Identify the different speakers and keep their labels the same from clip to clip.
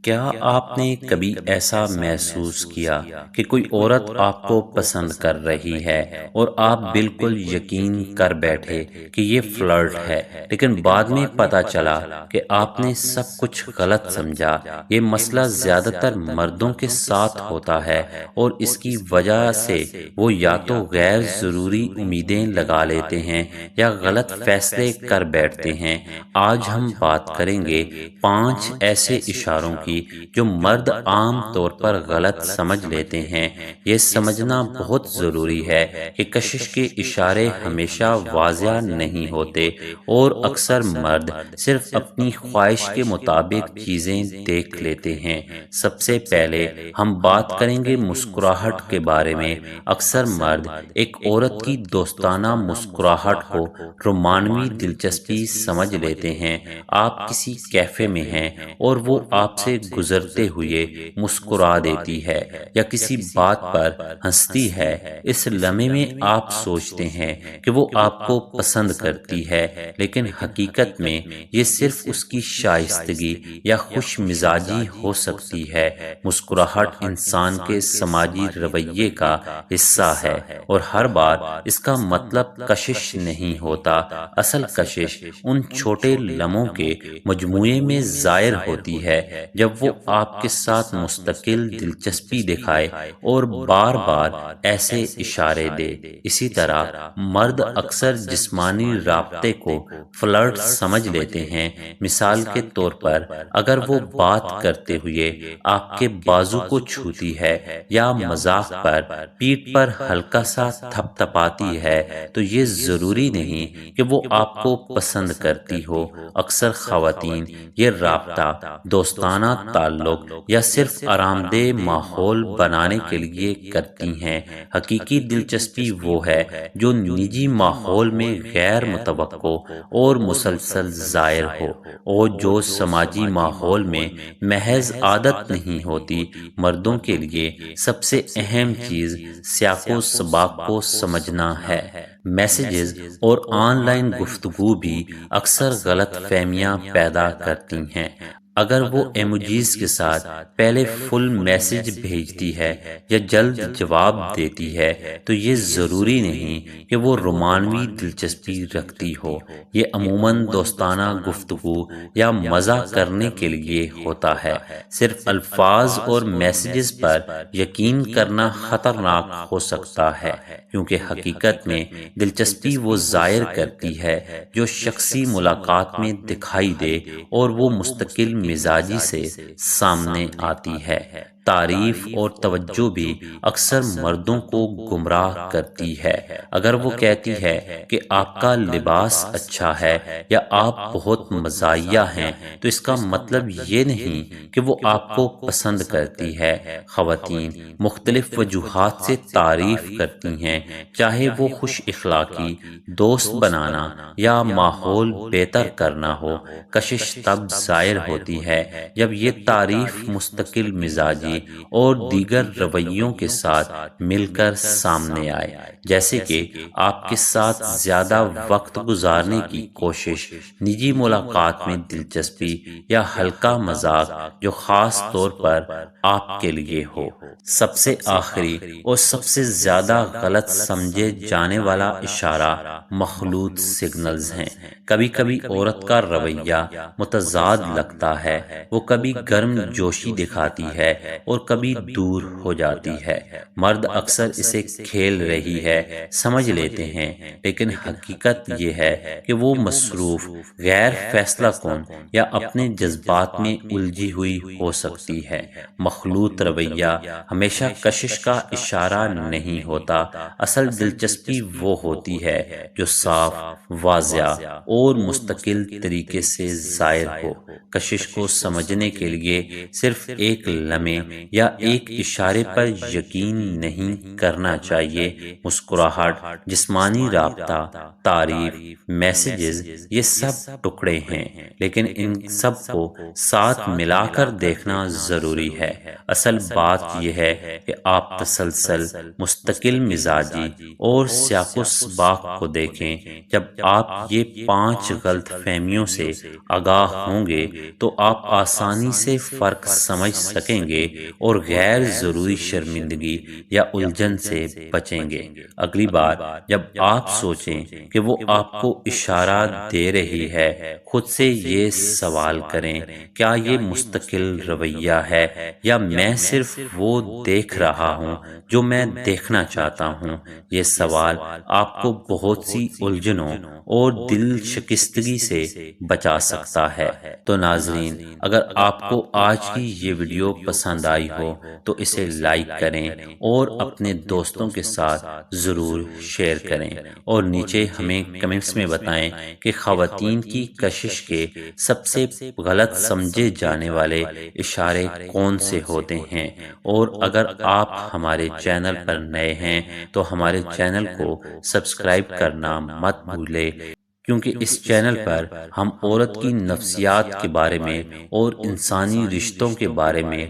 Speaker 1: کیا آپ نے کبھی ایسا محسوس کیا کہ کوئی عورت آپ کو پسند کر رہی ہے اور آپ بالکل یقین کر بیٹھے کہ یہ فلرٹ ہے، لیکن بعد میں پتہ چلا کہ آپ نے سب کچھ غلط سمجھا؟ یہ مسئلہ زیادہ تر مردوں کے ساتھ ہوتا ہے اور اس کی وجہ سے وہ یا تو غیر ضروری امیدیں لگا لیتے ہیں یا غلط فیصلے کر بیٹھتے ہیں۔ آج ہم بات کریں گے 5 ایسے اشاروں کی جو مرد عام طور پر غلط سمجھ لیتے ہیں۔ یہ سمجھنا بہت ضروری ہے کہ کشش کے اشارے ہمیشہ واضح نہیں ہوتے اور اکثر مرد صرف اپنی خواہش کے مطابق چیزیں دیکھ لیتے ہیں۔ سب سے پہلے ہم بات کریں گے مسکراہٹ کے بارے میں۔ اکثر مرد ایک عورت کی دوستانہ مسکراہٹ کو رومانوی دلچسپی سمجھ لیتے ہیں۔ آپ کسی کیفے میں ہیں اور وہ آپ سے گزرتے ہوئے مسکرا دیتی ہے یا کسی بات پر ہنستی ہے، اس لمحے میں آپ سوچتے ہیں کہ وہ آپ کو پسند کرتی ہے، لیکن حقیقت میں یہ صرف اس کی شائستگی یا خوش مزاجی ہو سکتی ہے۔ مسکراہٹ انسان کے سماجی رویے کا حصہ ہے اور ہر بار اس کا مطلب کشش نہیں ہوتا۔ اصل کشش ان چھوٹے لمحوں کے مجموعے میں ظاہر ہوتی ہے جب وہ آپ کے ساتھ مستقل دلچسپی دکھائے اور بار بار ایسے اشارے دے۔ اسی طرح مرد اکثر جسمانی رابطے کو فلرٹ سمجھ لیتے ہیں۔ مثال کے طور پر اگر وہ بات کرتے ہوئے آپ کے بازو کو چھوتی ہے یا مذاق پر پیٹھ پر ہلکا سا تھپ تھپاتی ہے تو یہ ضروری نہیں کہ وہ آپ کو پسند کرتی ہو۔ اکثر خواتین یہ رابطہ دوستانہ تعلق یا صرف آرام دہ ماحول بنانے کے لیے کرتی ہیں۔ حقیقی دلچسپی وہ ہے جو نجی ماحول میں غیر متوقع اور مسلسل ظاہر ہو اور جو سماجی ماحول میں محض عادت نہیں ہوتی۔ مردوں کے لیے سب سے اہم چیز سیاق و سباق کو سمجھنا ہے۔ میسیجز اور آن لائن گفتگو بھی اکثر غلط فہمیاں پیدا کرتی ہیں۔ اگر وہ ایموجیز کے ساتھ پہلے فل میسیج بھیجتی ہے یا جلد جواب دیتی ہے تو یہ ضروری نہیں کہ وہ رومانوی دلچسپی رکھتی ہو۔ یہ عموماً دوستانہ گفتگو یا مزاح کرنے کے لیے ہوتا ہے۔ صرف الفاظ اور میسیجز پر یقین کرنا خطرناک ہو سکتا ہے، کیونکہ حقیقت میں دلچسپی وہ ظاہر کرتی ہے جو شخصی ملاقات میں دکھائی دے اور وہ مستقل مزاجی سے سامنے آتی ہے۔ تعریف اور توجہ بھی اکثر مردوں کو گمراہ کرتی ہے۔ اگر وہ کہتی ہے کہ آپ کا لباس اچھا ہے یا آپ بہت مزاحیہ ہیں تو اس کا مطلب یہ نہیں کہ وہ آپ کو پسند کرتی ہے۔ خواتین مختلف وجوہات سے تعریف کرتی ہیں، چاہے وہ خوش اخلاقی، دوست بنانا یا ماحول بہتر کرنا ہو۔ کشش تب ظاہر ہوتی ہے جب یہ تعریف مستقل مزاجی اور دیگر رویوں کے ساتھ مل کر سامنے آئے، جیسے کہ آپ کے ساتھ زیادہ وقت گزارنے کی کوشش، نجی ملاقات میں دلچسپی یا ہلکا مذاق جو خاص طور پر آپ کے لیے ہو۔ سب سے آخری اور سب سے زیادہ غلط سمجھے جانے والا اشارہ مخلوط سگنلز ہیں۔ کبھی کبھی عورت کا رویہ متضاد لگتا ہے، وہ کبھی گرم جوشی دکھاتی ہے اور کبھی دور ہو جاتی ہے۔ مرد اکثر اسے کھیل رہی ہے سمجھ لیتے ہیں، لیکن حقیقت یہ ہے کہ وہ مصروف، غیر فیصلہ کن یا اپنے جذبات میں الجھی ہوئی ہو سکتی ہے۔ مخلوط رویہ ہمیشہ کشش کا اشارہ نہیں ہوتا۔ اصل دلچسپی وہ ہوتی ہے جو صاف، واضح اور مستقل طریقے سے ظاہر ہو۔ کشش کو سمجھنے کے لیے صرف ایک لمحے یا ایک اشارے پر یقین نہیں کرنا چاہیے۔ مسکراہٹ، جسمانی رابطہ، تعریف، میسیجز، یہ سب ٹکڑے ہیں، لیکن ان سب کو ساتھ ملا کر دیکھنا ضروری ہے۔ اصل بات یہ ہے کہ آپ تسلسل، مستقل مزاجی اور سیاق و سباق کو دیکھیں۔ جب آپ یہ 5 غلط فہمیوں سے آگاہ ہوں گے تو آپ آسانی سے فرق سمجھ سکیں گے اور غیر ضروری شرمندگی یا الجھن سے بچیں گے۔ اگلی بار جب آپ سوچیں کہ وہ آپ کو اشارہ دے رہی ہے، خود سے یہ سوال کریں، کیا یہ مستقل رویہ ہے یا میں صرف وہ دیکھ رہا ہوں جو میں دیکھنا چاہتا ہوں؟ یہ سوال آپ کو بہت سی الجھنوں اور دل شکستگی سے بچا سکتا ہے۔ تو ناظرین، اگر آپ کو آج کی یہ ویڈیو پسند آئی ہو تو اسے لائک کریں اور اپنے دوستوں کے ساتھ ضرور شیئر کریں، اور نیچے ہمیں کمنٹس میں بتائیں کہ خواتین کی کشش کے سب سے غلط سمجھے جانے والے اشارے کون سے ہوتے ہیں۔ اور اگر آپ ہمارے چینل پر نئے ہیں تو ہمارے چینل کو سبسکرائب کرنا مت بھولیں، کیونکہ اس چینل پر ہم عورت کی نفسیات کے بارے میں اور انسانی رشتوں کے بارے میں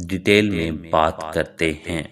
Speaker 1: ڈیٹیل میں بات کرتے ہیں۔